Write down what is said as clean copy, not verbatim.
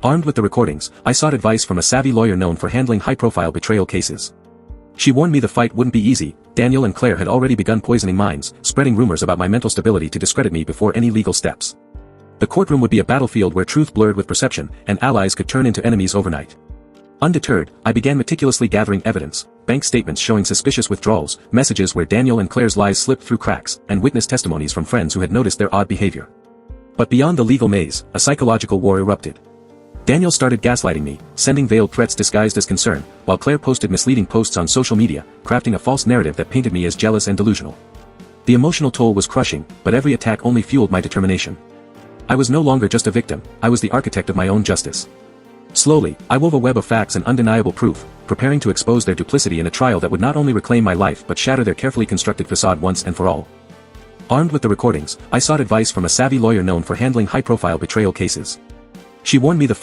Armed with the recordings, I sought advice from a savvy lawyer known for handling high-profile betrayal cases. She warned me the fight wouldn't be easy. Daniel and Claire had already begun poisoning minds, spreading rumors about my mental stability to discredit me before any legal steps. The courtroom would be a battlefield where truth blurred with perception, and allies could turn into enemies overnight. Undeterred, I began meticulously gathering evidence, bank statements showing suspicious withdrawals, messages where Daniel and Claire's lies slipped through cracks, and witness testimonies from friends who had noticed their odd behavior. But beyond the legal maze, a psychological war erupted. Daniel started gaslighting me, sending veiled threats disguised as concern, while Claire posted misleading posts on social media, crafting a false narrative that painted me as jealous and delusional. The emotional toll was crushing, but every attack only fueled my determination. I was no longer just a victim, I was the architect of my own justice. Slowly, I wove a web of facts and undeniable proof, preparing to expose their duplicity in a trial that would not only reclaim my life but shatter their carefully constructed facade once and for all. Armed with the recordings, I sought advice from a savvy lawyer known for handling high-profile betrayal cases. She warned me the